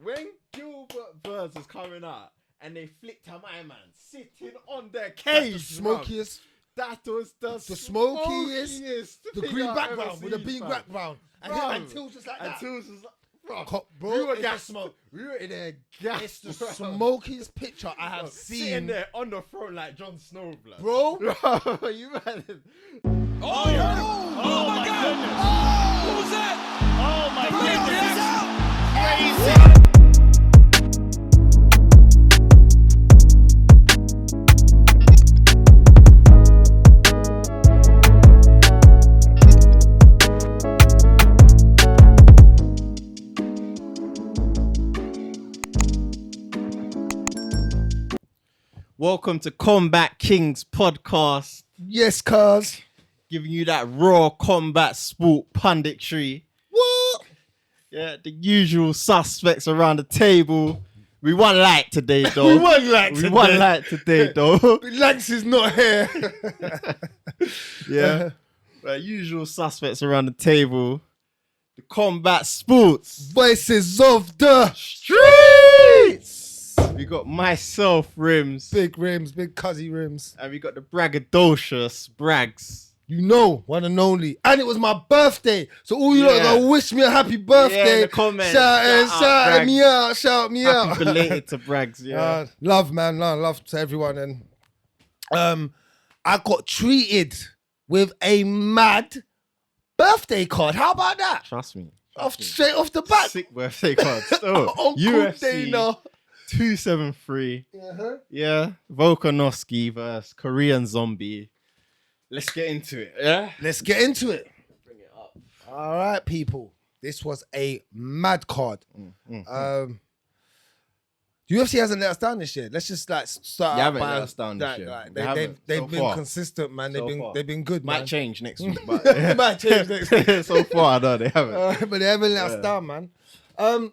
when Gilbert Burns was coming out and they flicked her my man sitting on the cage. The smokiest. That was the smokiest. The green background with the green background. And Tills just like that. And Tills was like, bro, we were gas smoke. We were in there gas. It's the smokiest picture I have seen. Sitting there on the throne like Jon Snow, blood. Bro. You man. Oh, you heard it. Oh my God. Oh, What was that? Oh my Crazy. Welcome to Kombat Kingz podcast. yes, cuz. Giving you that raw combat sport punditry. What? Yeah, the usual suspects around the table. We won light today, though. We won light today, though. Lance is not here. Yeah. The usual suspects around the table. The combat sports. Voices of the Streets! We got myself, Rimz. Big Rimz, big cuzzy Rimz. And we got the braggadocious Bragz. You know, one and only. And it was my birthday. So all you lot gotta wish me a happy birthday. Yeah, in the comments. Shout me out. Shout me out. Happy belated to Bragz, yeah. Love, man. Love to everyone. And I got treated with a mad birthday card. How about that? Trust me. Straight off the bat. Sick birthday card. Still. Uncle UFC Dana. 273. Uh-huh. Yeah. Volkanovski versus Korean Zombie. Let's get into it. Yeah. Let's get into it. Bring it up. All right, people. This was a mad card. UFC hasn't let us down this year. Let's just start. They out haven't by let us down this year. They've been consistent, man. They've been good, man. Might change next week, but Might change next week. so far, no, they haven't. But they haven't let us down, man.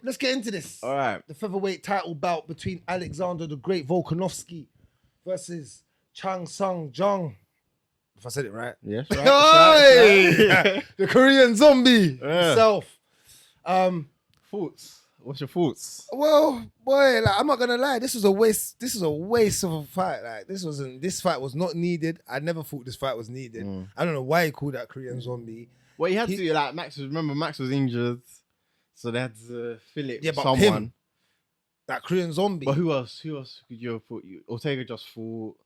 Let's get into this. All right. The featherweight title bout between Alexander the Great Volkanovski versus Chang Sung Jung. If I said it right. Yes. Hey! The Korean Zombie himself. Thoughts? What's your thoughts? Well, boy, like, I'm not gonna lie. This was a waste. This is a waste of a fight. Like this fight was not needed. I never thought this fight was needed. I don't know why he called that Korean Zombie. Well, he had to like Max was injured, so they had to fill it with but someone. him, that Korean Zombie. But who else could you have put? Ortega just fought.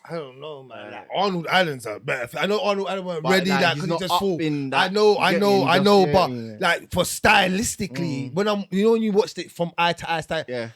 I don't know, man. Like, Arnold Allen's a better. I know Arnold Allen weren't But, ready. like, That he's because he not just up fought. in I that- know. But yeah. like for stylistically, when you watched it from eye to eye, style, Yeah.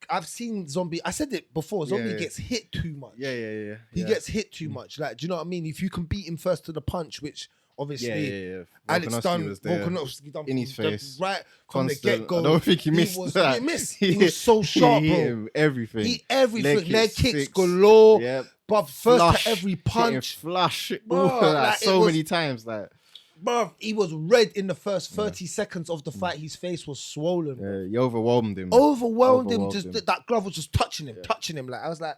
I've seen Zombie. I said it before. Zombie Yeah. gets hit too much. Yeah. He gets hit too much. Like, do you know what I mean? If you can beat him first to the punch, which obviously Alex Volkanovski done in his face, right from constant. the get go. I don't think he missed that. He missed. He was so sharp, He hit bro. him everything. He everything. Leg kicks six. galore. Yep. But first Flush, to every hitting punch, flush, Bro, like, so it was- many times, like bro, he was red in the first 30 seconds of the fight. His face was swollen. Bro. you overwhelmed him. Overwhelmed him. Overwhelmed Just him. that glove was just touching him. Like I was like,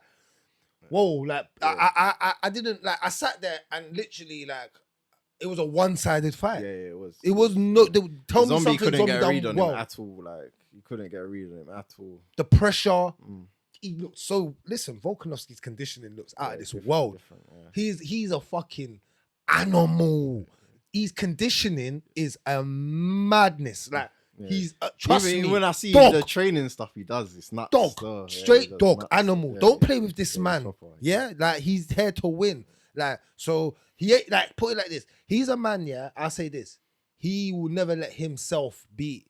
whoa. Like I didn't like. I sat there and literally like it was a one-sided fight. Yeah, it was. It was no. They would tell me Zombie something. couldn't Zombie get a read done on well. him at all. Like you couldn't get a read on him at all. The pressure. He looked so. Listen, Volkanovski's conditioning looks out of this world. Yeah. He's a fucking animal. His conditioning is a madness. Like he's trust Even me. when I see dog, the training stuff he does, it's nuts. dog, So, yeah, straight he does dog, nuts. animal. Yeah, Don't yeah. play with this Yeah, man. proper. Yeah, like he's here to win. Like so, he ain't like put it like this. He's a man. Yeah, I'll say this. He will never let himself be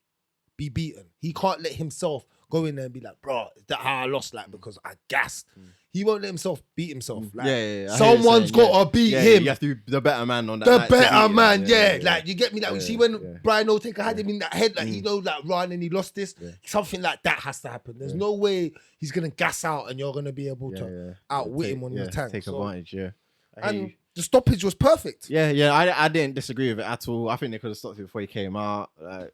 beaten. He can't let himself go in there and be like, bro, is that how I lost? Like because I gassed. He won't let himself beat himself. Like, Yeah. I hear you someone's saying, got to beat yeah, him. You have to be the better man on that. The night to beat better him. man, yeah. Like you get me. Like you Yeah, see when yeah. Brian O'Taker had him in that head, like he know that run and he lost this. Yeah. Something like that has to happen. There's no way he's gonna gas out and you're gonna be able to outwit him on your tank. Take So- advantage, yeah. I hear And you. the stoppage was perfect. Yeah. I didn't disagree with it at all. I think they could have stopped it before he came out. Like,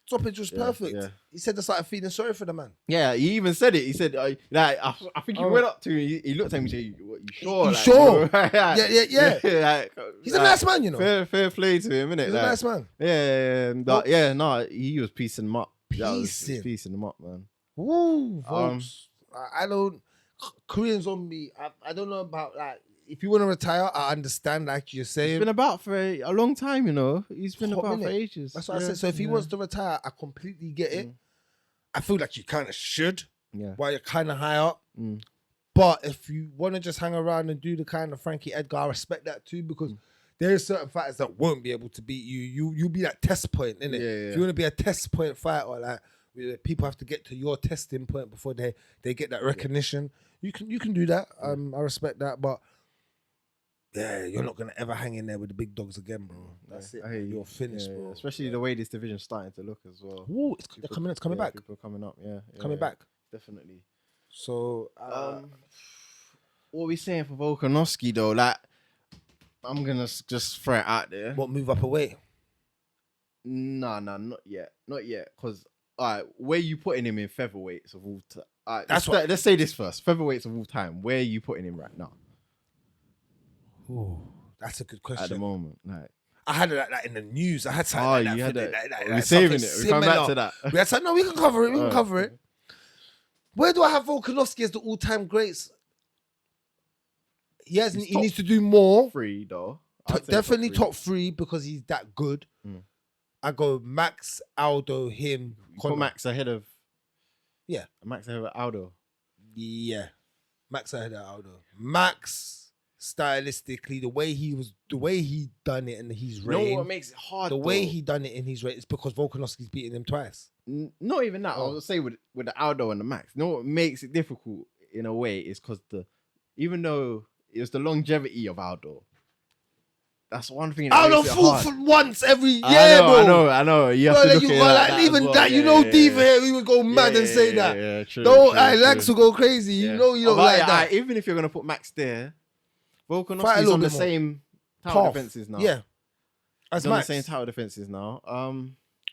Stoppage was perfect. yeah. He said they started feeling sorry for the man. yeah, he even said it. He said, like, I think he went up to him. He looked at him and said, "You sure? You Like, sure? Yeah. Like, he's a nice man, you know. Fair play to him, innit? He's like, a nice man. Yeah, no, he was piecing him up. piecing them up, man. Woo, folks. I don't. Korean Zombie. I don't know about like. If you want to retire, I understand. Like you're saying, He's been about for a long time, you know. He's been Hot about minute. for ages. That's what I said. So if he wants to retire, I completely get it. I feel like you kind of should. Yeah. While you're kind of high up. But if you want to just hang around and do the kind of Frankie Edgar, I respect that too, because there are certain fighters that won't be able to beat you. You'll be that test point, innit? Yeah. If you want to be a test point fighter, like people have to get to your testing point before they get that recognition. You can do that. I respect that, but yeah, you're not gonna ever hang in there with the big dogs again, bro. That's it. You're finished, bro. Especially the way this division's starting to look as well. Ooh, it's coming back. People are coming up, Coming back. Definitely. So, what are we saying for Volkanovski though? Like, I'm gonna just throw it out there. what move up away? No, not yet. Because, where you putting him in featherweights of all time? Let's say this first. Featherweights of all time. Where are you putting him right now? Ooh, that's a good question. At the moment, like. I had it like that in the news. I had something like you that. had Like, we're saving it. We're coming back similar. to that. We had something. No, we can cover it. We can cover it. Where do I have Volkanovski as the all-time greats? He needs to do more. 3 though. Definitely top 3 because he's that good. I go Max, Aldo, him. You put Max ahead of. Yeah. Max ahead of Aldo. Yeah. Max ahead of Aldo. Max, stylistically, the way he done it and his reign. You know what makes it hard? The way he done it in his reign is because Volkanovski's beating him twice. Not even that. I was say with the Aldo and the Max. You know what makes it difficult in a way is because even though it was the longevity of Aldo. That's one thing. Aldo fought for once every year, bro. I know. You have to look at it like that even as well. that, you know, Diva here, we would go mad and say that. Yeah, true. Don't, Lex will go crazy. You know, you don't like that. Even if you're gonna put Max there, Volkanovski's on the same title defenses now. Yeah, he's on the same title defenses now.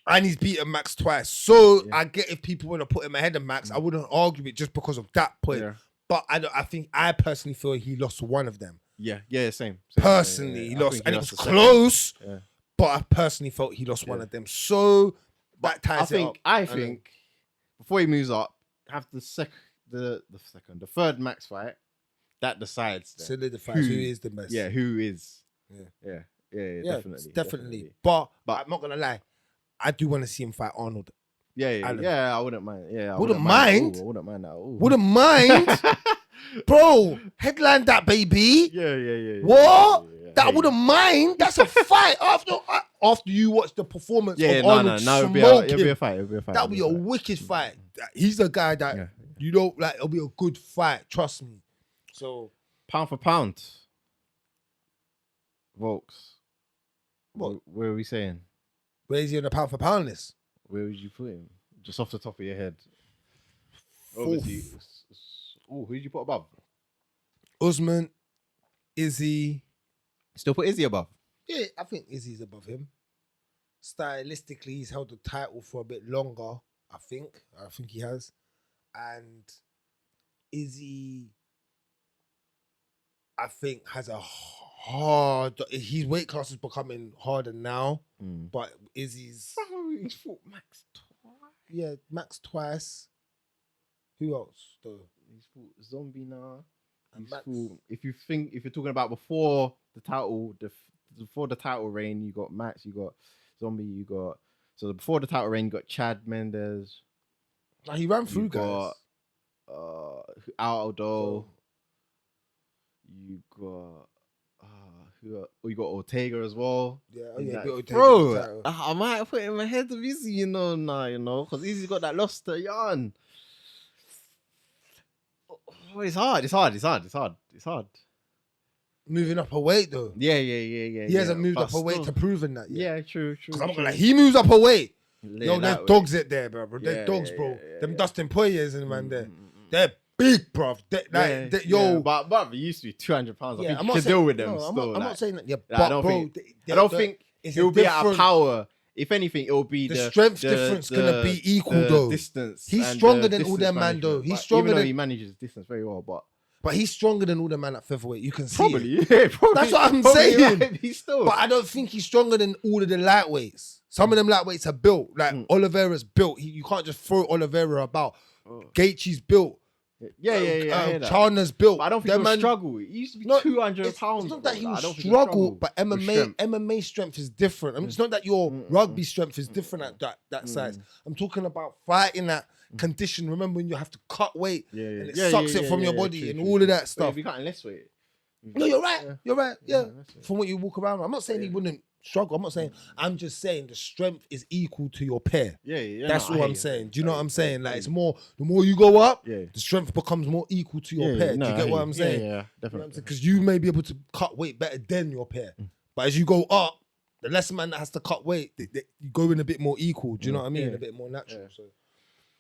And he's beaten Max twice. So I get if people want to put him ahead of Max, I wouldn't argue it just because of that point. Yeah. But I personally feel he lost one of them. Yeah, same. Personally, he lost, and it was close. Yeah. But I personally felt he lost one of them. So that ties it up. I think before he moves up, have the third Max fight that decides solidifies who is the best. Yeah, who is. Yeah, definitely. But I'm not gonna lie, I do want to see him fight Arnold. Yeah, I wouldn't mind. Yeah, I wouldn't mind. I wouldn't mind that. Wouldn't mind. Bro, headline that, baby. Yeah. What? That wouldn't mind. That's a fight. After you watch the performance of Arnold it'll be a fight. That'll be a wicked fight. He's a guy that you don't like. It'll be a good fight. Trust me. So pound for pound, Volks. Where are we saying? Where is he on the pound for pound list? Where would you put him? Just off the top of your head. Obviously. Who did you put above? Usman, Izzy. Still put Izzy above? Yeah, I think Izzy's above him. Stylistically, he's held the title for a bit longer, I think he has. And Izzy, I think, has a hard... His weight class is becoming harder now, but Izzy's... He's fought Max twice. Yeah, Max twice. Who else, though? He's fought Zombie now. If you're talking about before the title reign, you got Max, you got Zombie, before the title reign, you got Chad Mendes. He ran through guys. Aldo. You got you got Ortega as well. Ortega. Bro, I might put him ahead of Izzy, now, because Izzy's got that loss to Yarn. Oh, it's hard. Moving up a weight though. Yeah. He hasn't moved up a weight to proven that yet. Yeah, true. Because I'm gonna he moves up a weight. Yo, there's dogs it there, bro. There's dogs, bro. Them Dustin Poiriers and man there. They're big, bro. But it used to be 200 pounds. I think you can deal with them still. I'm not saying that. Yeah, but I don't think it will be out of power. If anything, it will be the strength difference gonna be equal though. Distance. He's stronger than all them man though. He's stronger than he manages distance very well, but he's stronger than all the man at featherweight. You can see probably. It. That's what I'm saying. He's still. But I don't think he's stronger than all of the lightweights. Some of them lightweights are built. Like Oliveira's built. You can't just throw Oliveira about. Gaethje's built. Yeah. I hear that. Chandler's built. But I don't think he'll struggle. He used to be 200 pounds. It's not that he bro. will I don't think he'll struggle, but MMA strength is different. I mean, it's not that your rugby strength is different at that size. I'm talking about fighting that condition. Remember when you have to cut weight and it sucks it from your body and all of that stuff. If you're cutting less weight. No, you're right. You're right. Yeah. From what you walk around. I'm not saying he wouldn't struggle. I'm not saying. I'm just saying the strength is equal to your pair. Yeah. That's all I'm saying. Do you know what I'm saying? Like it's more. The more you go up, the strength becomes more equal to your pair. Do you get what I'm saying? Yeah, definitely. Because you may be able to cut weight better than your pair, but as you go up, the less man that has to cut weight, you go in a bit more equal. Do you know what I mean? A bit more natural. So.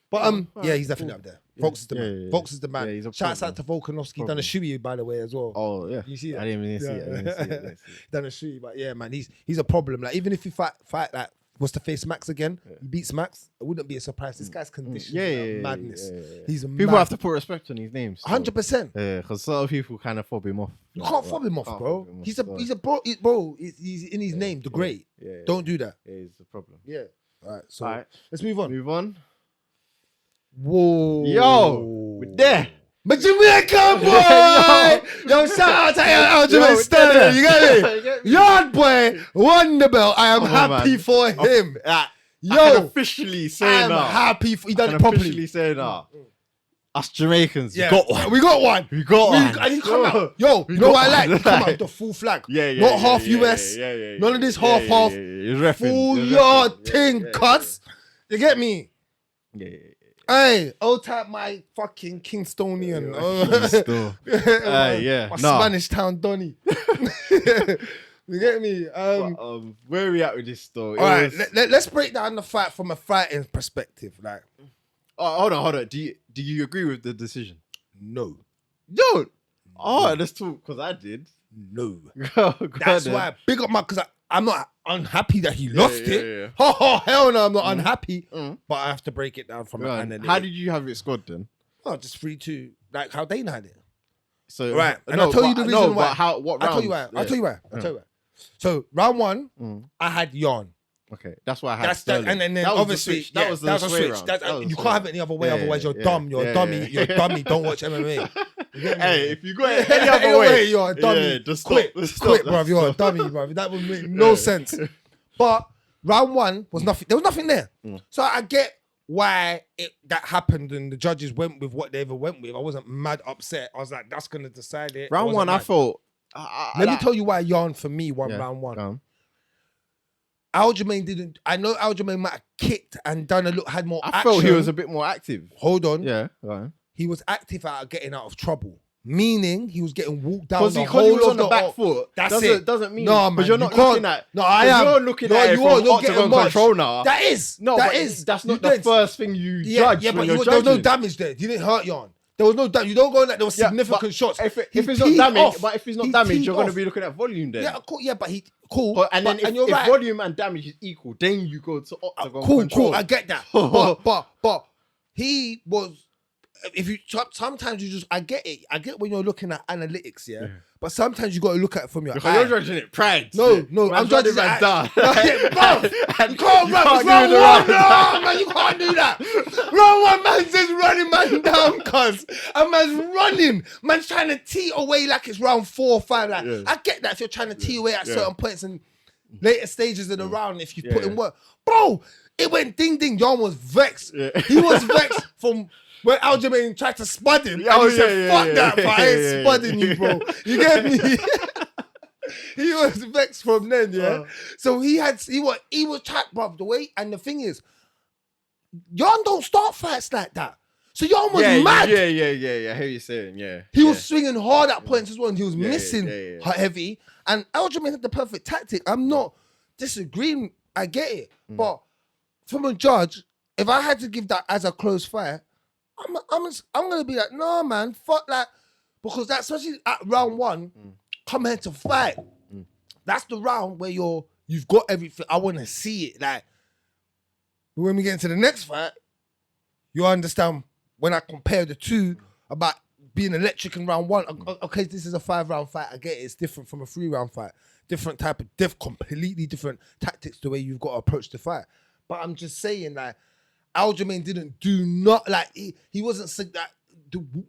But he's definitely up there. Volks is the man. Volks is the man. Shouts out to Volkanovski. Done a shoey by the way as well. Oh yeah, you see that? I didn't even see it. Done a shoey, but yeah, man, he's a problem. Like even if he fight like was to face Max again, he beats Max. It wouldn't be a surprise. This guy's conditioned madness. He's a people have to put respect on his name. 100%. Yeah, because a lot of people kind of fob him off. You can't fob him off, bro. He's a bro. He's in his name, the great. Don't do that. Yeah, it's a problem. Yeah. All right. So let's move on. Whoa. Yo, we're there. My Jamaican boy! Yo, shout out to Aljamain Sterling, you get me? Yard boy, won the belt. I am happy for him. I can officially say I am now. happy for he done it properly. Officially say now. Us Jamaicans, Yeah. got one. We got one. And he come out. Yo, you know what I like? He come out with the full flag. Not half US. None of this half. Full yard thing, cuts. You get me? Yeah. Hey, old type my fucking Kingstonian. My Spanish town Donny. You get me? Where are we at with this story? All right, let's break down the fight from a fighting perspective. Like, hold on. Do you agree with the decision? No. Don't. Oh, let's talk because I did. No. That's why I big up because I'm not unhappy that he lost it. Yeah. Oh, hell no, I'm not unhappy. But I have to break it down from it. And then how did you have it scored then? Oh, just 3-2, like how Dana had it. So right, and I'll tell you the reason why. What round? I'll tell you why. So round one, I had Yarn. Okay, that's why I had Sterling. And then obviously that was the switch. You can't have it any other way. Otherwise, you're dumb. You're a dummy. You're a dummy. Don't watch MMA. Hey, if you go any other way, you're a dummy. Just quit, bro. You're a dummy, bro. That would make no sense. But round one was nothing. There was nothing there. So I get why that happened and the judges went with what they ever went with. I wasn't mad upset. I was like, that's gonna decide it. Round one, I thought. Let me tell you why Yarn for me won round one. Aljamain didn't. I know Aljamain might have kicked and done had more action. I felt he was a bit more active. Hold on. Yeah. Right. He was active at getting out of trouble. Meaning he was getting walked down the whole he was of on the back foot. Doesn't mean no, man. But you're not you looking at. No, I am. You're looking at it from octagon control now. That is. That's not the first thing you judge. Yeah, but there was no damage there. You didn't hurt Yarn. There was no damage. You don't go in that. There was significant shots. If it's not damage, but if it's not damage, you're going to be looking at volume then. Yeah, cool. Yeah, but cool. And then if volume and damage is equal, then you go to octagon control. Cool. I get that. but he was. If you sometimes you just I get it. I get when you're looking at analytics, but sometimes you got to look at it from your eye. You're judging it pride. No, I'm judging it down. You can't run. Man, you can't do that. Round one, man just running man down, cuz. And man's running. Man's trying to tee away like it's round 4 or 5. Like I get that if you're trying to tee away at certain points and later stages of the round, if you put in work, bro. It went ding ding. Yarn was vexed. He was vexed from. When Aljamain tried to spud him, and he said, fuck that, but I ain't spudding you, bro. You get me? He was vexed from then, So he was trapped, bro, the way, and the thing is, Yarn don't start fights like that. So Yarn was mad. Yeah, I hear you saying, He was swinging hard at points as well, and he was missing heavy, and Aljamain had the perfect tactic. I'm not disagreeing, I get it, but from a judge, if I had to give that as a close fight, I'm gonna be like, no, man, fuck that, because that's especially at round one. Come here to fight. That's the round where you've got everything. I want to see it. Like when we get into the next fight, you understand when I compare the two about being electric in round one. Okay, this is a 5-round fight. I get it. It's different from a 3-round fight. different type of completely different tactics the way you've got to approach the fight. But I'm just saying, like, Aljamain didn't do not like he wasn't that.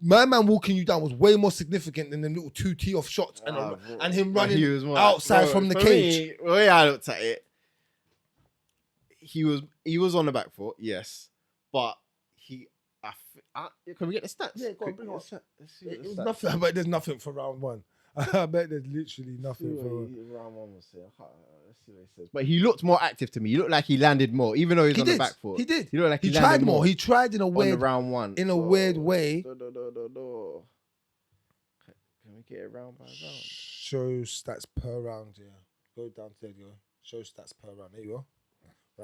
My man walking you down was way more significant than the little 2 tee off shots and him running outside from the cage. The way I looked at it, he was on the back foot, yes, but can we get the stats? Yeah, go on, bring Let's it. see It the was stats. nothing. I bet there's nothing for round one. I bet there's literally nothing for Round one was here. Let's see what he says. But he looked more active to me. He looked like he landed more, even though he's on the back foot. He did. He looked like He landed tried more. He tried in a on the weird, round one. in a weird way. Can we get it round by round? Show stats per round. Yeah, go down to there. You go. Show stats per round. There you go.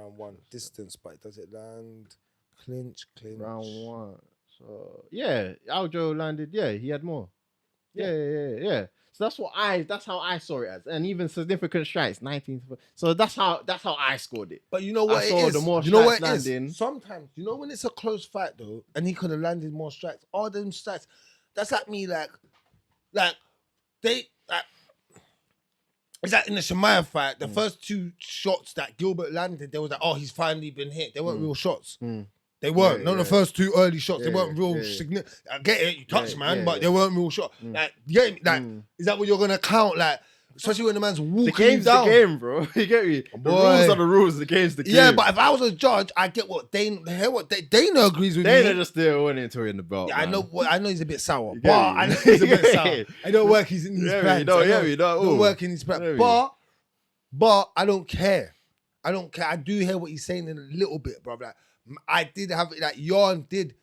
Round one distance, but does it land? Clinch. Round one. So yeah, Aljo landed. Yeah, he had more. Yeah. So that's how I saw it as, and even significant strikes, 19. So that's how I scored it. But you know what I it saw is? the more You know what it strikes is? landing. Sometimes, you know when it's a close fight though, and he could have landed more strikes. All them strikes, that's like me, like they like. It's like in the Chimaev fight, the first 2 shots that Gilbert landed, they was like, oh, he's finally been hit. They weren't real shots. They weren't. The first 2 early shots. They weren't real significant. I get it, you touch, man, but they weren't real shots. Like, you get me? Like, is that what you're gonna count? Like, especially when the man's walking The game's down. the game, bro. You get me? The rules are the rules. The game's the game. Yeah, but if I was a judge, I get what Dana agrees with Dana me. just still winning until in the belt. Yeah, man. I know he's a bit sour, You but get me? I know he's a bit Yeah. sour. I don't work in his plans. Don't work in his plans. But I don't care. I don't care. I do hear what he's saying in a little bit, bro. Like, I did have it. Like Yarn did.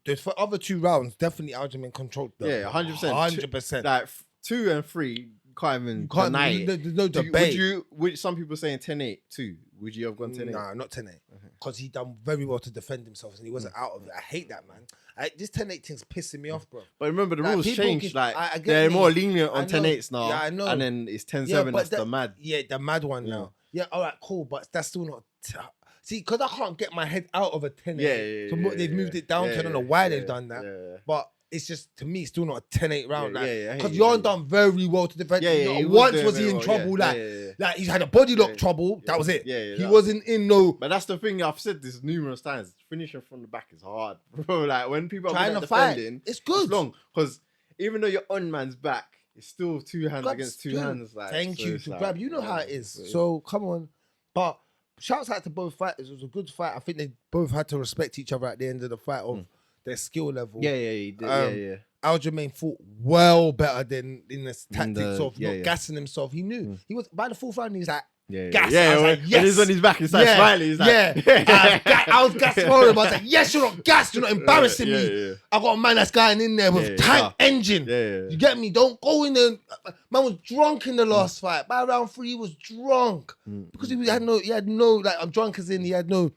The other 2 rounds, definitely Aljamain controlled them. Yeah, 100%. 100%. Like 2 and 3, can't even deny it. There's no debate. Would some people saying 10-8 too? Would you have gone 10-8? Nah, not 10-8. Because he done very well to defend himself and he wasn't out of it. I hate that, man. This 10-8 thing's pissing me off, bro. But remember, the Like, rules people changed. can- Like I get they're me. more lenient on I know. 10-8s now. Yeah, I know. And then it's 10-7. Yeah, but That's the mad. Yeah, the mad one now. Yeah, all right, cool. But that's still not... See, because I can't get my head out of a 10-8. They've moved it down to... I don't know why they've done that. Yeah. But it's just, to me, it's still not a 10-8 round. Yeah, Because Yarn done very well to defend. he was Once doing was he very in well, trouble. yeah. Like, he's had a body lock trouble. That was it. Yeah, he wasn't in no... But that's the thing. I've said this numerous times. Finishing from the back is hard, bro. Like when people are Trying good to at fight. defending, It's good. It's long because even though you're on man's back, it's still 2 hands against 2 hands. Like, Thank so you it's to like, grab. You know how it is. So come on. But shouts out to both fighters. It was a good fight. I think they both had to respect each other at the end of the fight of their skill level. he did. Yeah. Aljamain fought well better than in the tactics of yeah, not yeah. gassing himself. He knew. He was by the 4th round. He's like, Yeah, gas. yeah. I was When, like, when yes. he's on his back, he's like smiling. He's like, I was gassed for him. I was like, yes, you're not gassed. You're not embarrassing me. Yeah. I got a man that's going in there with tank engine. Yeah. You get me? Don't go in there. Man was drunk in the last fight. By round 3, he was drunk because he had no like I'm drunk as in he had no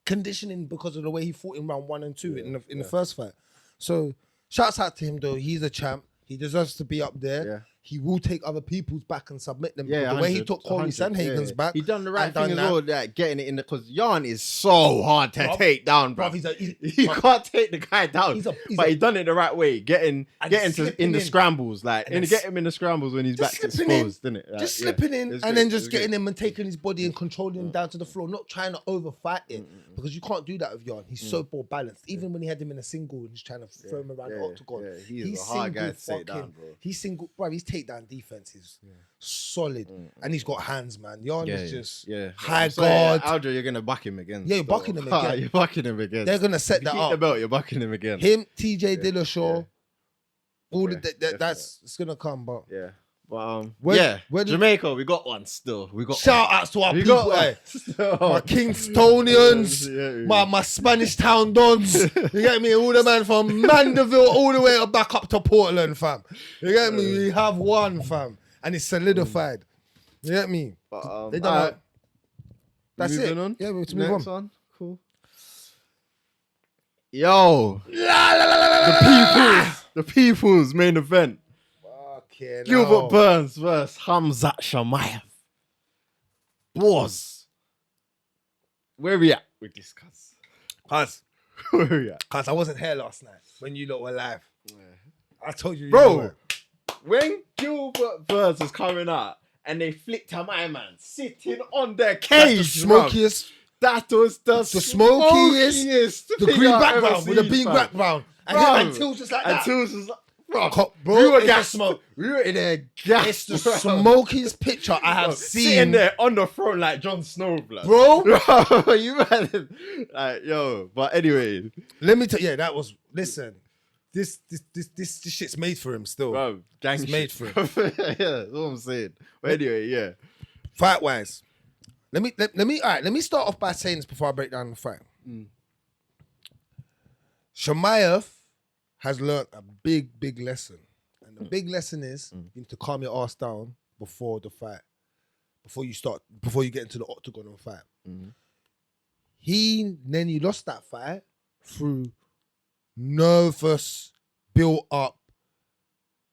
conditioning because of the way he fought in round 1 and 2 in the first fight. So shouts out to him though. He's a champ. He deserves to be up there. Yeah. He will take other people's back and submit them. Yeah, the way he 100, took Corey 100, Sanhagen's back. He done the right and thing done as well, like getting it in because Yarn is so hard to Bruv, take down, bro. You can't take the guy down. But he done it the right way, getting to in the scrambles, like and get him in the scrambles when his back's exposed, didn't it? Like, just slipping in it's and great, then just it's getting great. him and taking his body and controlling him down to the floor, not trying to overfight it because you can't do that with Yarn. He's so ball balanced. Even when he had him in a single and he's trying to throw him around the octagon, He's a hard guy to take down, bro. He's single, bro. His takedown defense is solid, and he's got hands, man. Yarn is just high guard. Aljo, you're gonna buck him again. Yeah, you're bucking him again. You're bucking him again. They're gonna set that Keep up. the belt. You're bucking him again. Him, TJ Dillashaw, all Yeah, that's it's gonna come, but Yeah. But where did- Jamaica, we got one still. We got shout outs to our we people, got one. eh? Still. My Kingstonians, my Spanish town dons. You get me? All the man from Mandeville all the way back up to Portland, fam. You get me? We have one, fam, and it's solidified. You get me? But, They done it. That's it. moving on. Yeah, we have to move Next on. one. Cool. Yo, the people's main event. Fucking Gilbert hell. Burns versus Khamzat Chimaev. Boss. Where we at with this, cuz? Where we at? Cause I wasn't here last night when you lot were live. I told you, Bro, when Gilbert Burns was coming out and they flicked her my man sitting on their That's cage. the bruv. smokiest. That was the smokiest. The thing green I've ever background with the seen, big fam. background. And Bruv. Till's just like And that. Till's was like, bro, Bro, we were it's the gassed. smoke. We were in there gassed. It's the bruv. smokiest picture I have Bruv, sitting seen. there on the throne like Jon Snow, blood. Bro, You man, like yo. But anyway, let me tell you, that was, listen, this shit's made for him still. bro, gang It's made shit. for him. Yeah, that's what I'm saying. But anyway, yeah. Fight wise, let me start off by saying this before I break down the fight. Chimaev has learned a big lesson, and the big lesson is you need to calm your ass down before the fight, before you get into the octagon and fight. He lost that fight through nervous, built up,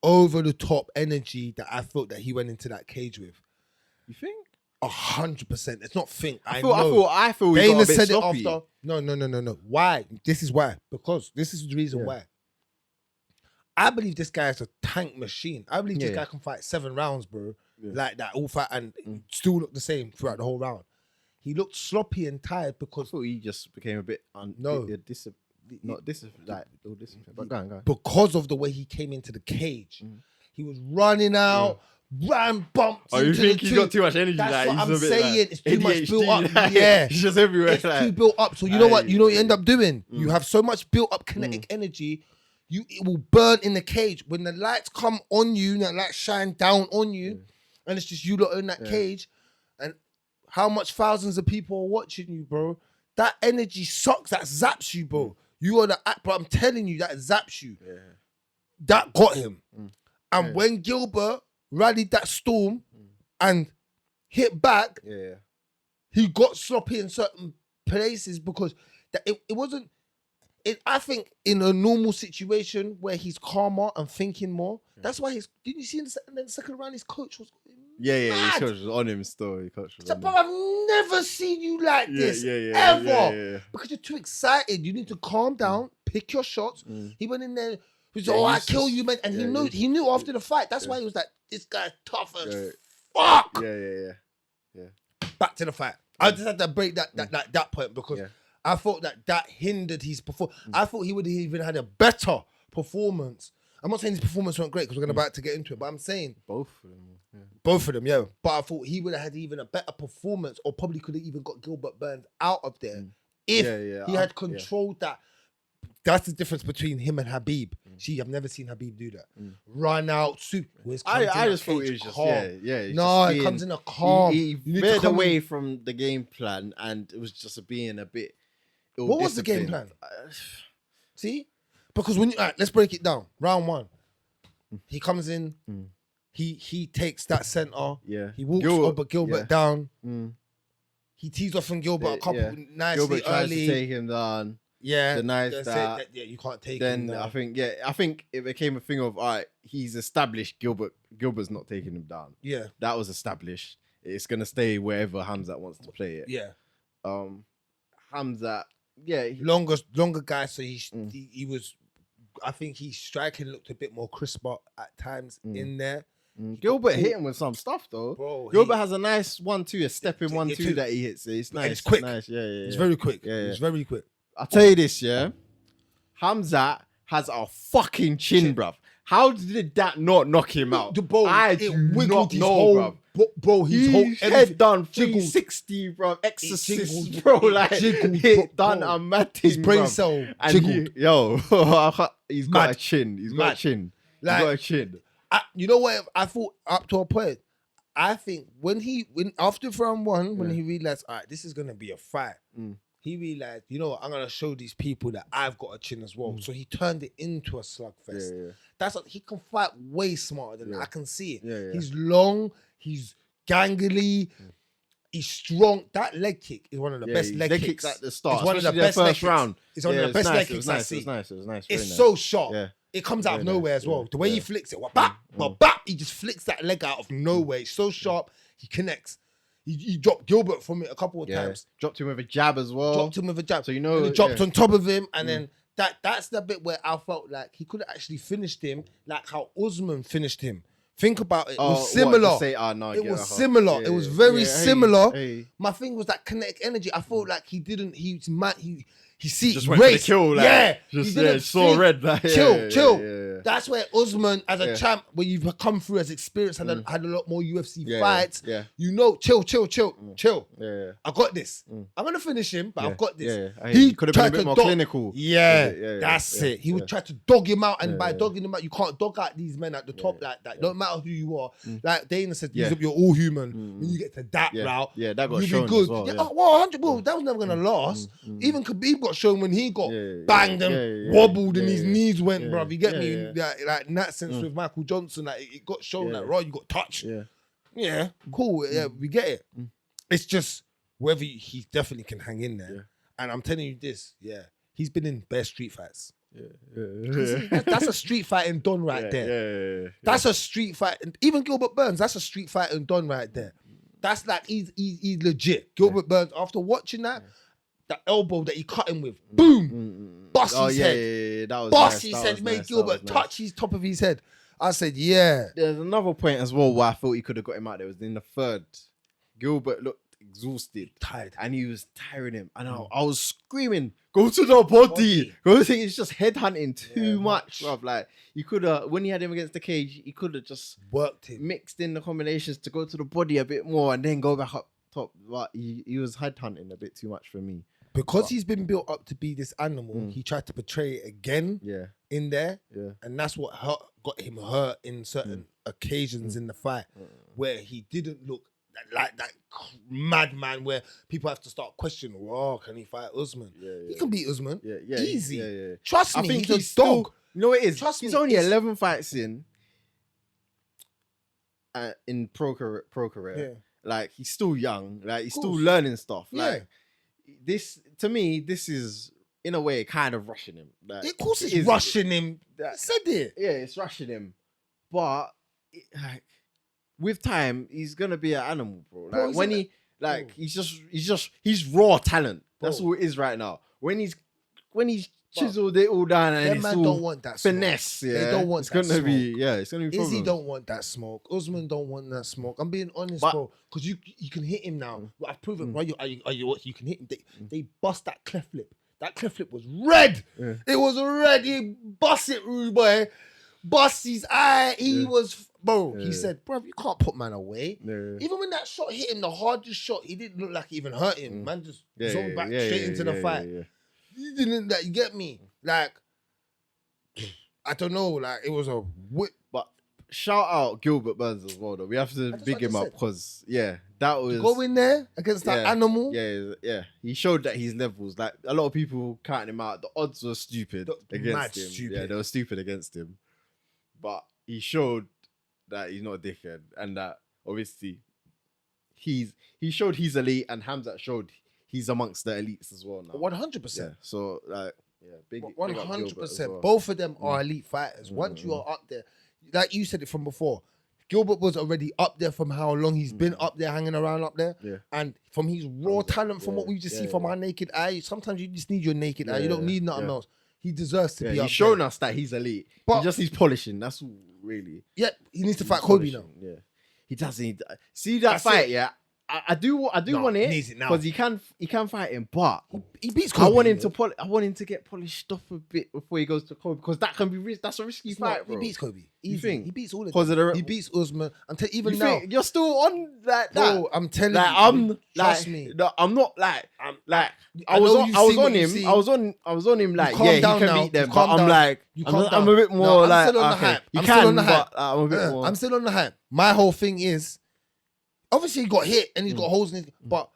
over the top energy that I felt that he went into that cage with. You think? 100%. It's not think. I feel we got Dana a bit said sloppy. it after. No. Why? This is why. Because this is the reason why. I believe this guy is a tank machine. I believe this guy can fight 7 rounds, bro. Like that, all fight, and still look the same throughout the whole round. He looked sloppy and tired I because thought he just became a bit but go on. because of the way he came into the cage. He was running out, ran, bumped. Oh, you into think the he's got thing. too much energy? That's like, what he's I'm a bit saying. like It's too much ADHD, built up. like, Yeah. he's just everywhere. It's like, too built up. So you know what? You know what you end up doing? Mm. You have so much built up kinetic energy, it will burn in the cage. When the lights come on you, and the lights shine down on you, and it's just you lot in that cage, and how much thousands of people are watching you, bro. That energy sucks. That zaps you, bro. You are the act, bro. I'm telling you, that zaps you. Yeah. That got him. And when Gilbert rallied that storm and hit back, he got sloppy in certain places because it wasn't. I think in a normal situation where he's calmer and thinking more, that's why didn't you see in the second round his coach was His mad. coach was on him still. His coach was So, on bro, him. I've never seen you like this ever. Yeah. Because you're too excited. You need to calm down, pick your shots. He went in there. He was I he's kill just- you, man. And yeah, he knew after the fight. That's why he was like, this guy's tough as Yeah. fuck. Yeah. Back to the fight. I just had to break that point because I thought that hindered his performance. I thought he would have even had a better performance. I'm not saying his performance went great because we're about to get into it, but I'm saying Both of them. Yeah. both of them, yeah. But I thought he would have had even a better performance, or probably could have even got Gilbert Burns out of there if he had controlled that. That's the difference between him and Habib. See, I've never seen Habib do that. Run out, I just thought it was just calm. it's No, just it comes in a calm. He You need to veered come away in- from the game plan, and it was just being a bit. What was the game ill-disciplined. See? Because when you let's break it down. Round 1. He comes in, he takes that center. Yeah. He walks Gilbert down. He tees off from Gilbert a couple nicely Gilbert tries early. to take him down. Yeah. denies That's that. it. Yeah, you can't take him Then down. I think it became a thing of all right, he's established Gilbert's not taking him down. Yeah. That was established. It's gonna stay wherever Khamzat wants to play it. Yeah. Khamzat, Longer guy, so he was. I think his striking looked a bit more crisper at times in there. Gilbert hit him with some stuff though. Bro, Gilbert has a nice 1-2, a stepping 1-2 too. that he hits. It's nice. It's quick. Nice. Yeah. It's very quick. It's very quick. I'll tell you this, yeah. Khamzat has a fucking chin, bruv. How did that not knock him out? The ball, I it do wiggled not his know, whole, bruv. bro, his whole His head done jiggled. 360, bro. Exorcist, jiggled. bro. It Like, jiggled, it done bro. a mad thing, His brain bruv. cell And jiggled. he's got Mad. a chin. He's got Mad. a chin. Like- He's got a chin. You know what? I thought up to a point. I think when after round 1, when he realized, all right, this is gonna be a fight. He realized, you know what? I'm gonna show these people that I've got a chin as well. So he turned it into a slugfest. That's what he can fight way smarter than that. I can see it. He's long. He's gangly. He's strong. That leg kick is one of the best leg kicks at the start. It's one of the especially best their leg first kicks. round. It's one of the best leg kicks I see. It was nice. It's Very nice. so sharp. Yeah. It comes out of Very nowhere nice, as well. yeah. The way he flicks it, he just flicks that leg out of nowhere. It's so sharp. He connects. He dropped Gilbert from it a couple of times. Dropped him with a jab as well. Dropped him with a jab. So you know, and he dropped on top of him, and then that's the bit where I felt like he could have actually finished him like how Usman finished him. Think about it. It Oh, was what, similar. just say, no, It get was her. similar. Yeah, It was yeah, very yeah, similar. hey. My thing was that kinetic energy. I felt like he see Just went for the race. kill, like, yeah, just he didn't saw think. red. Like, chill. yeah. That's where Usman, as a Yeah. champ, where you've come through as experience and had a lot more UFC Yeah, fights. yeah. You know, chill. Yeah. I got this. I'm gonna finish him, but I've got this. Yeah. He could have been a tried bit to more dog- clinical. Yeah, that's it. He would try to dog him out, and Yeah, by yeah. dogging him out, you can't dog out these men at the top like that. No matter who you are. Like Dana said, Yeah. you're all human. When you get to that route, Yeah, that got you'll shown be good. as well. Yeah. Oh, 100. Well, that was never gonna last. Even Khabib got shown when he got Yeah, banged and yeah, wobbled and yeah, his yeah. knees went, Yeah, bruv. You get yeah, me? yeah. Like in that sense with Michael Johnson, like it got shown Yeah. that right, you got touched. Yeah. Yeah, cool. Yeah, we get it. It's just whether he definitely can hang in there. Yeah. And I'm telling you this, he's been in bare street fights. Yeah. That's a street fighting Don right there. Yeah. That's a street fight. And even Gilbert Burns, that's a street fighting Don right there. That's like he's legit. Gilbert Burns, after watching that elbow that he cut him with, boom, bust his head. Yeah. That was Bust nice. his That head, was made nice. Gilbert That was nice. touch his top of his head. I said, yeah. There's another point as well where I thought he could have got him out there. It was in the third. Gilbert looked exhausted. Tired. And he was tiring him. And I was screaming, go to the body. Go to it's just headhunting too much, bruv. Like, you could have, when he had him against the cage, he could have just Worked him. mixed in the combinations to go to the body a bit more and then go back up top. But he was headhunting a bit too much for me. Because he's been built up to be this animal, he tried to portray it again Yeah. in there. Yeah. And that's what got him hurt in certain occasions in the fight, where he didn't look like that madman where people have to start questioning, oh, can he fight Usman? He can beat Usman. Yeah. Easy. Yeah. Trust I me, think he's a he's still, dog. you know what it is? Trust he's me, only it's- 11 fights in pro career. Yeah. Like, he's still young. Like, he's still course. learning stuff. Yeah. Like, this, to me, this is, in a way, kind of rushing him. Like, Of course it it's is- rushing him. that- I said it. Yeah, it's rushing him. But, like, with time, he's going to be an animal, bro. Like, Bro, he's when an- he, like, Bro. he's raw talent. That's Bro. all it is right now. When he's chiseled it all down and Them it's man all don't want that smoke. finesse, yeah. They don't want it's that gonna be, smoke. yeah, it's gonna be Izzy problems. don't want that smoke. Usman don't want that smoke. I'm being honest, But- bro. Because you can hit him now. Well, I've proven, right? You can hit him. They bust that cleft lip. That cleft lip was red. Yeah. It was red. He bust it, rude boy. Bust his eye. He was, bro. Yeah. He said, bro, you can't put man away. Yeah. Even when that shot hit him, the hardest shot, he didn't look like it even hurt him. Man just zoned back straight into the fight. Yeah. He didn't, you get me? Like, I don't know. Like, it was a whip. But shout out Gilbert Burns as well, though. We have to That's big what I him just up said. because, that was. Go in there against that animal. Yeah. He showed that he's levels. Like, a lot of people counting him out. The odds were stupid Mad against him. stupid. Yeah, they were stupid against him. But he showed that he's not a dickhead and that obviously he showed he's elite and Khamzat showed he's amongst the elites as well now. 100%. Yeah. So like big 100%. Both of them are elite fighters. Once you are up there, like you said it from before, Gilbert was already up there from how long he's been up there, hanging around up there. Yeah. And from his raw talent, from what we just see from our naked eye, sometimes you just need your naked eye. You don't need nothing else. He deserves to be up he's shown there. us that he's elite. But- He just needs polishing. That's all really. Yeah, he needs to fight Kobe now. Yeah. He does need see that That's fight, it. yeah. I do No, want he it needs it now. because he can fight him, but He beats I Kobe. want him to I want him to get polished off a bit before he goes to Kobe because that can be that's a risky He's fight, not- bro. He beats Kobe. You Easy. think? He beats all of Because them. of the He beats Usman. Even you now. think you're still on like that, Bro, I'm telling like you. I'm trust like me. no, I'm not like I'm like I I was know on you've I was seen what on you've him seen. I was on him like calm yeah he down can now. beat them You but calm I'm down. like You I'm calm a down. bit No, more I'm like still on the okay hype. you I'm still on the can hype. but I'm a bit more I'm still on the hype. My whole thing is, obviously he got hit and he's got holes in his, but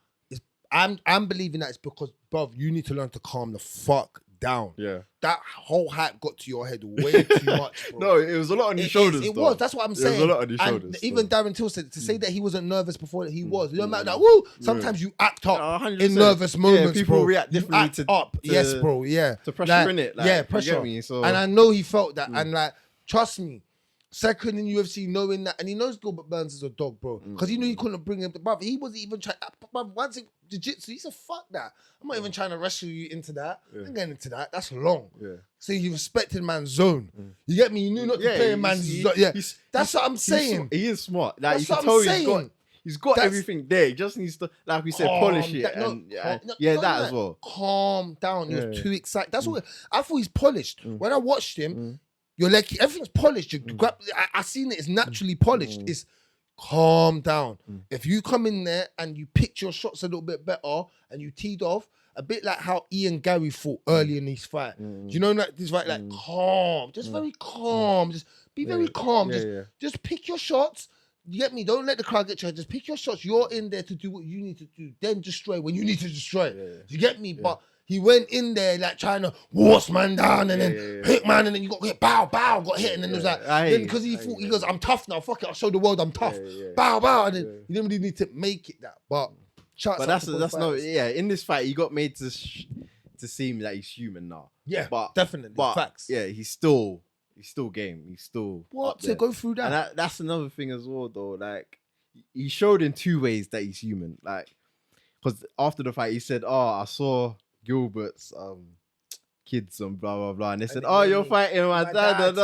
I'm believing that it's because, bruv, you need to learn to calm the fuck down. yeah. That whole hype got to your head way too much, bro. No, it was a lot on your It shoulders. is, it though. was. That's what I'm It saying. was a lot on your And shoulders. even though. Darren Till said to say that he wasn't nervous before that he was. No matter that. Woo. Sometimes you act up 100%. in nervous moments, people bro. react You differently act to- up. to- Yes, bro. Yeah. to pressure, innit? Like, yeah, you pressure. get me? So- And I know he felt that. And like, trust me. Second in UFC, knowing that, and he knows Gilbert Burns is a dog, bro. Because he knew he couldn't bring him to bruv. He wasn't even trying. Bruv, once jiu-jitsu. He said, fuck that. I'm not even trying to wrestle you into that. Yeah. I'm getting into that. That's long. Yeah. So you respected man's zone. You get me? You knew not to play in man's zone. Yeah. That's what I'm saying. He is smart. Like, That's you what can I'm tell saying. he's got That's- everything there. He just needs to, like we said, polish it. That as well. Calm down. You're Yeah. too excited. That's what I thought. He's polished. When I watched him, you're like everything's polished. You grab. I seen it. It's naturally polished. It's calm down. If you come in there and you picked your shots a little bit better and you teed off, a bit like how Ian Gary fought early in his fight. Do you know that this fight, like calm, just very calm, just be very calm. Just pick your shots. You get me? Don't let the crowd get you. Just pick your shots. You're in there to do what you need to do. Then destroy when you need to destroy. You get me? But he went in there like trying to horse man down and then hit man, and then you got hit, bow, got hit, and then it was like, then because he thought, he goes, I'm tough now, fuck it, I'll show the world I'm tough. Bow, and then you didn't really need to make it that. But that's no, in this fight, he got made to seem like he's human now. Yeah, but definitely. Facts. Yeah, he's still game. He's still what to go through that. And that's another thing as well, though. Like, he showed in two ways that he's human. Like, because after the fight, he said, "Oh, I saw Gilbert's kids and blah blah blah," and they said, "Oh, you're fighting my dad."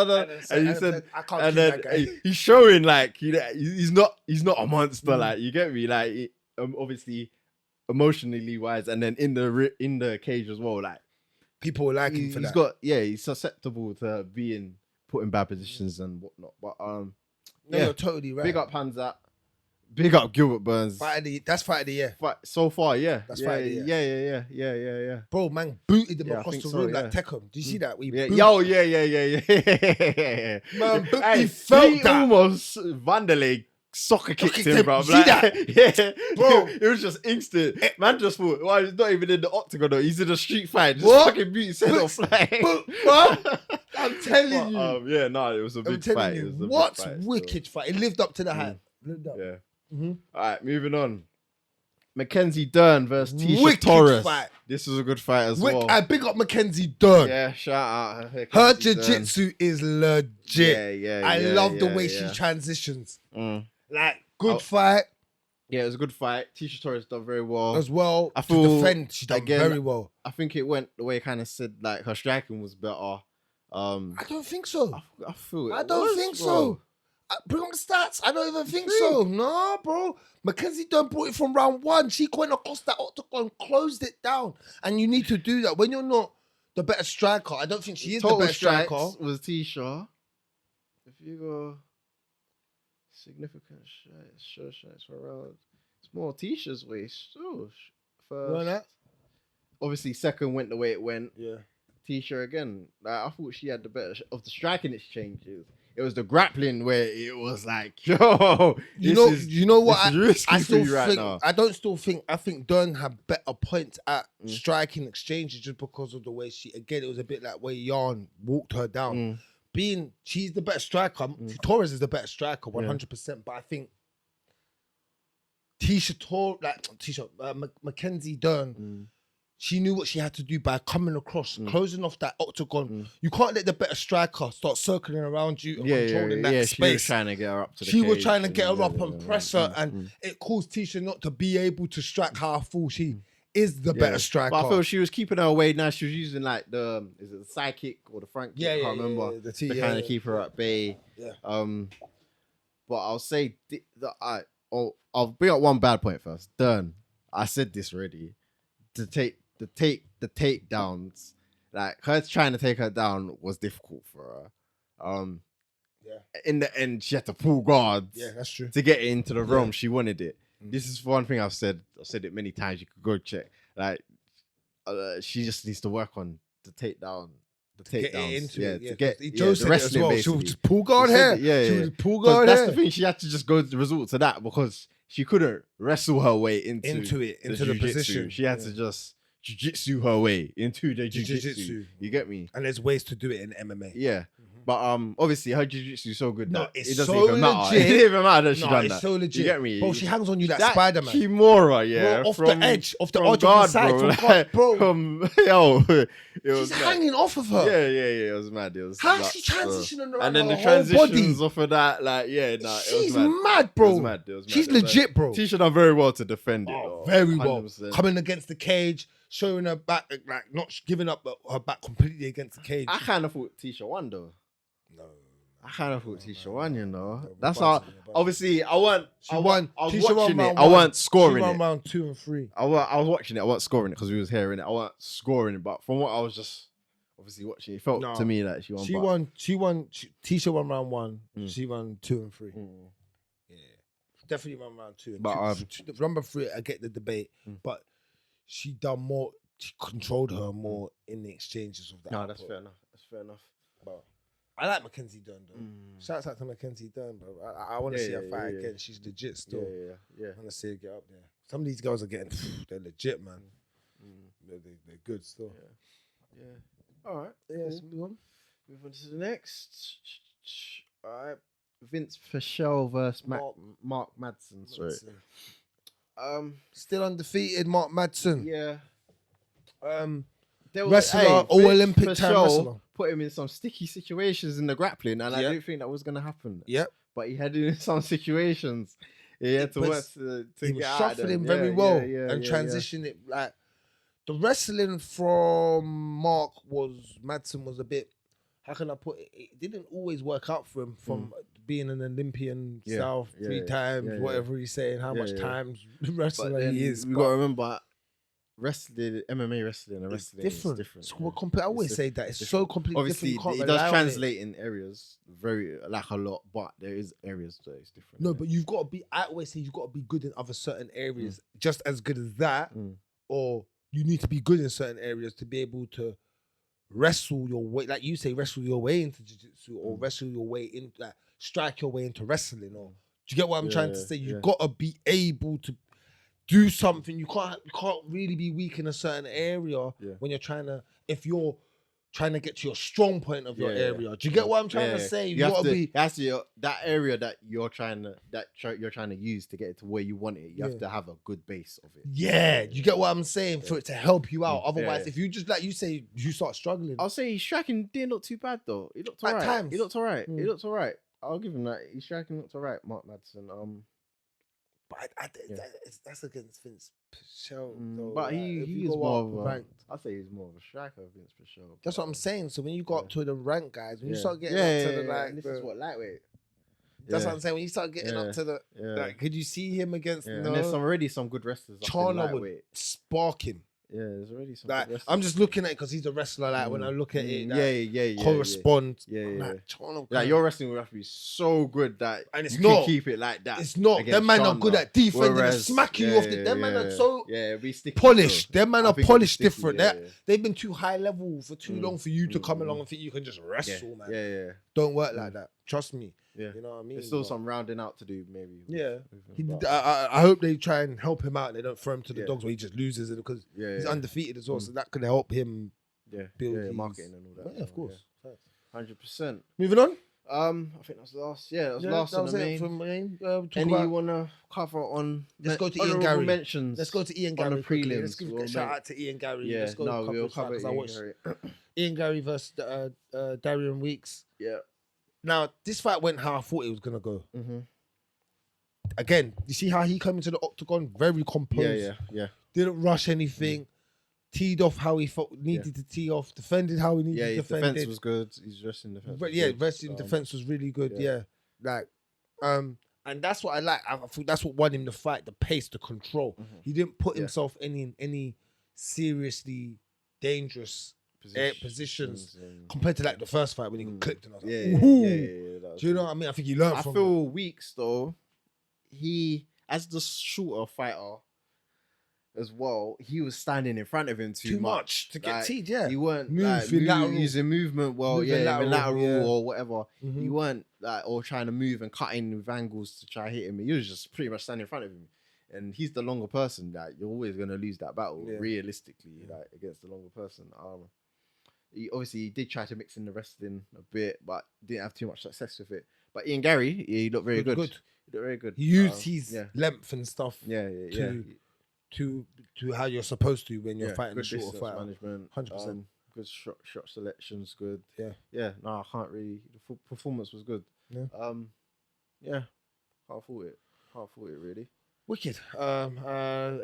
And he said, I can't and kill then that guy. he's showing like he's not a monster. Like, you get me? Like, obviously emotionally wise, and then in the cage as well. Like, people like him for that. He's susceptible to being put in bad positions and whatnot. But you're totally right. Big up Khamzat. Big up Gilbert Burns. That's fight of the year. So far, yeah. That's fight of the year. Yeah. Bro, man booted him Yeah, I across think the so, room yeah. like Tekken. Do you see that? We Yeah. booted- Yo, yeah. Man, Hey, he felt he that. almost Vanderlei soccer kicked him, him. bro. See Like, that? Yeah, Bro. It was just instant. Man just thought, well, he's not even in the octagon though. He's in a street fight. Just What? fucking beat his head off. Like. But I'm telling you. It was a I'm big telling fight. you, It was a what big fight, so. wicked fight. It lived up to the hype. Lived up. Yeah. Mhm. All right, moving on. Mackenzie Dern versus Tisha Wicked Torres. fight. This was a good fight as Wick, well. I big up Mackenzie Dern. Yeah, shout out. Her Mackenzie Dern. jiu-jitsu is legit. Yeah. I love the way she transitions. Mm. Like, good Oh. fight Yeah, it was a good fight. Tisha Torres done very well. as well. I To feel, defend, she done again, very well. I think it went the way I kind of said, like, her striking was better. I don't think so. I feel it I don't was, think bro. so. Bring on the stats. I don't even think so. No, bro. Mackenzie Dern brought it from round one. She went across that octagon, closed it down. And you need to do that. When you're not the better striker, I don't think she is Total the better striker. strikes was Tisha. If you go significant strikes for round, it's more Tisha's way. So first, You know that? obviously second went the way it went. Yeah. Tisha again. Like, I thought she had the better of the striking exchanges. It was the grappling where it was like, yo, You know what? This is risky I for still you right think now. I don't still think I think Dern had better points at striking exchanges just because of the way she it was a bit like where Yarn walked her down. She's the better striker. Torres is the better striker, 100%. But I think Mackenzie Dern, she knew what she had to do by coming across, closing off that octagon. You can't let the better striker start circling around you and controlling that She was space. trying to get her up to the She was cage trying to and- get her up and press her, and it caused Tisha not to be able to strike how I feel she is the better striker. But I feel she was keeping her away now. She was using like is it the side kick or the front kick? I can't remember. The To kind of keep her at bay. Yeah. But I'll say I'll bring up one bad point first. Dern, I said this already. The takedowns, like her trying to take her down was difficult for her. In the end, she had to pull guards. Yeah, that's true. To get into the realm she wanted it. This is one thing I've said it many times. You could go check. Like, she just needs to work on the takedown. The takedowns. To get the wrestling. well. She Basically. would just pull guard here. She would pull guard That's here. the thing. She had to just go resort to that because she couldn't wrestle her way into the jiu-jitsu. position. She had to just jiu-jitsu her way into the jiu-jitsu. Jiu-jitsu. You get me? And there's ways to do it in MMA. Yeah. But obviously her jiu-jitsu is so good No, that it's it doesn't so even matter. legit. It doesn't even matter that she No, done it's that. so legit. You get me? Bro, she hangs on you like that Spider-Man. Kimura, yeah, Bro, off from, the edge, off the from edge of the guard, side, bro. from guard, bro. Yo, it was She's mad. hanging off of her. Yeah, it was mad. It was How's nuts, she bro. transitioning around And then her the whole body? transitions off of that, like, yeah, nah, it She's was mad. mad, bro. It was mad. It was mad. She's It was legit, mad. bro. Tisha done very well to defend it. Oh, though. very well. 100%. Coming against the cage, showing her back, like not giving up her back completely against the cage. I kind of thought Tisha won though. No. I kind of thought Tisha won, you know. No, That's we're how. buzzing. Obviously, I won. She won. I was Tisha won watching it. round I one. wasn't scoring She won it. round 2 and 3. I was watching it. I wasn't scoring it because we was hearing it. I wasn't scoring it, but from what I was just obviously watching, it felt No. to me that she won. She but- won. Tisha won round 1. Mm. She won 2 and 3. Mm. Yeah, definitely won round 2. And But, number 3, I get the debate, Mm. but she done more. She controlled her more in the exchanges of that. No, that's output. fair enough. That's fair enough. But I like Mackenzie Dern though. Mm. Shouts out to Mackenzie Dern, bro. I want to Yeah, see her yeah, fight yeah, again. She's legit Yeah, still. yeah. I want to see her get up there. Some of these girls are getting, they're legit, man. Mm. They're good still. Yeah. All right. Yeah, cool. move on. Move on to the next. All right. Vince Pichel versus Mark Madsen. Sorry. Still undefeated, Mark Madsen. Yeah. Wrestler, all Olympic time wrestler. Put him in some sticky situations in the grappling, and I Yep. didn't think that was gonna happen. Yep. But he had in some situations. He had to It work was- to He get was out of shuffling them. very Yeah, well yeah, and yeah, transition it. Like the wrestling from Mark Madsen was a bit. How can I put it? It didn't always work out for him from being an Olympian Yeah, style yeah, 3 times, yeah, yeah. whatever he's saying, how Yeah, much yeah. times But wrestler then he is. we but got to remember, wrestling, MMA wrestling, and it's wrestling different. is different. It's yeah. I always It's say that it's different. so completely Obviously, different. You it can't does rely on it. translate in areas very like a lot, but there is areas that it's different. No, yeah. but you've got to be. I always say you've got to be good in other certain areas, just as good as that, Mm. or you need to be good in certain areas to be able to wrestle your way, like you say, wrestle your way into jiu-jitsu, or wrestle your way in, like strike your way into wrestling. Or do you get what I'm trying to say? You've got to be able to do something. You can't really be weak in a certain area when you're trying to. If you're trying to get to your strong point of your area. Do you get what I'm trying to say? You gotta be. That's that area that you're trying to use to get to where you want it. You have to have a good base of it. Yeah, you get what I'm saying for it to help you out. Yeah. Otherwise, if you just like you say, you start struggling. I'll say his striking didn't look too bad though. He looked At alright. times. He looked alright. Mm. He looked alright. I'll give him that. His striking looked alright, Mark Madsen. But that's against Vince Pichel. though. But Like, if he you is go more up of a. ranked. I'll say he's more of a striker, Vince Pichel. That's what I'm saying. So when you go up to the rank guys, when you start getting yeah, up to the and this is what lightweight. that's what I'm saying. When you start getting up to the, like, could you see him against? And there's already some good wrestlers. Up in Chana would lightweight. spark him. Yeah, there's already some. Like good wrestlers. I'm just looking at it because he's a wrestler. Like when I look at it, like, yeah. correspond. Yeah. Like, Chana Like your wrestling would have to be so good that And it's you not. can keep it like that. It's not. against Them man are good Chana. at defending and Whereas- smacking you off. Them man are so be sticky polished. still. Them man I are think it'll be polished sticky, different. yeah, They've been too high level for too long for you to come along and think you can just yeah. wrestle, man. Yeah. Don't work like that. Trust me. Yeah. You know what I mean? There's still But- some rounding out to do, maybe. Yeah. with him, but- I hope they try and help him out. They don't throw him to the Yeah. dogs where he just loses it because yeah, he's yeah. undefeated as well. So that could help him Yeah, build yeah, his marketing and all that. Yeah, of so, course. 100%. Moving on. I think that's the last. Yeah, that was last that on was the it main. from main. Any you wanna cover on? Let's go to Ian honourable Gary. mentions. Let's go to Ian on Gary the quickly. prelims. Let's give We'll a shout make- out to Ian Gary. Yeah, Let's go no, we'll cover cover because I Ian watched Gary. Ian Gary versus Darian Weeks. Yeah. Now this fight went how I thought it was gonna go. Mm-hmm. Again, you see how he came into the octagon very composed. Yeah. Didn't rush anything. Teed off how he felt needed to tee off. Defended how he needed Yeah, to his defend defense it. was good. His wrestling defense. But was yeah, good. wrestling defense was really good. yeah. Yeah, like, and that's what I like. I think that's what won him the fight: the pace, the control. He didn't put himself in any seriously dangerous positions and- compared to like the first fight when he got clipped. And I was like, Yeah. "Ooh." That was Do you know good. what I mean? I think he learned I from. feel Weeks though. He, as the shorter fighter, as well, he was standing in front of him too much to get Like, teed. Yeah, He weren't Move, like, your lateral. using movement well, Move your even lateral, lateral yeah. or whatever. Mhm. He weren't like or trying to move and cutting with angles to try hit him. He was just pretty much standing in front of him. And he's the longer person. That you're always gonna lose that battle, Yeah. realistically, like against the longer person. He did try to mix in the wrestling a bit, but didn't have too much success with it. But Ian Gary, he looked very good. He looked very good. He used his length and stuff. To how you're supposed to when you're fighting a shorter fighter. Management, 100%. Good shot selections, good. Yeah. No, I can't really. The performance was good. Yeah. Can't fault it. Really. Wicked.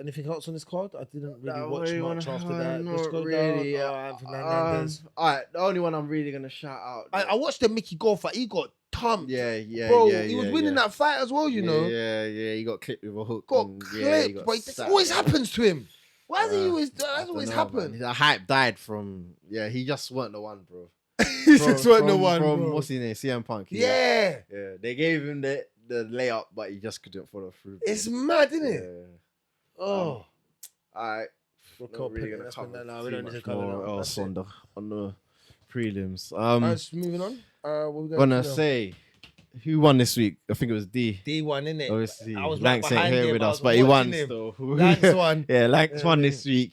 Anything else on this card? I didn't really watch really much after that. not Let's go really, down. Fernandez. All right, the only one I'm really gonna shout out. I watched the Mickey Gall fight. He got thumped. Yeah, Bro, yeah, he was yeah, winning yeah. that fight as well, you know. Yeah, he got clipped with a hook. Got and, clipped. he got But it sacked, always yeah. happens to him. Why does he always? I That's don't always know, happen. man. The hype died from. Yeah, he just weren't the one, bro. He just weren't the one, From bro. what's his name? CM Punk. Yeah. Yeah, they gave him the layup, but he just couldn't follow through. It's mad, isn't it? Yeah. Oh. All right. We're Not really gonna that's cover been- no, we too don't need to much cover more that. else That's it. on the prelims. Alright, moving on. What we Gonna say who won this week? I think it was D. D1, innit? Obviously, I was Lanx right ain't behind here him, with I us, was but he won watching him. still. Lanx won. Yeah, Lanx won Yeah, this week.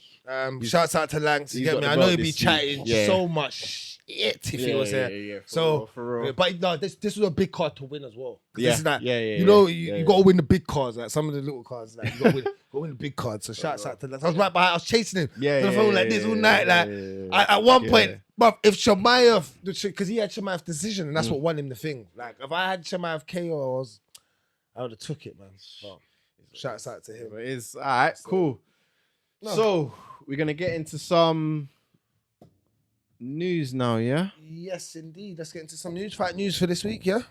Shouts out to Lanx. You He's get got me? the I know belt he'd be this chatting week. Yeah. so much shit if he was here. Yeah, So, for real. but no, this was a big card to win as well. 'Cause Yeah, this is like, yeah. you know, you got to win the big cards. Like some of the little cards, like you got to win the big cards. So shouts out to Lanx. I was right behind. I was chasing him. Yeah, on the phone like this all night. Like at one point, Yeah. but if Chimaev, because he had Chimaev decision, and that's what won him the thing. Like if I had Chimaev KO, I would have took it, man. But shouts out to him. But it's all right, cool. No. So we're gonna get into some news now, yeah. Yes, indeed. Let's get into some news. Fight news for this week, yeah?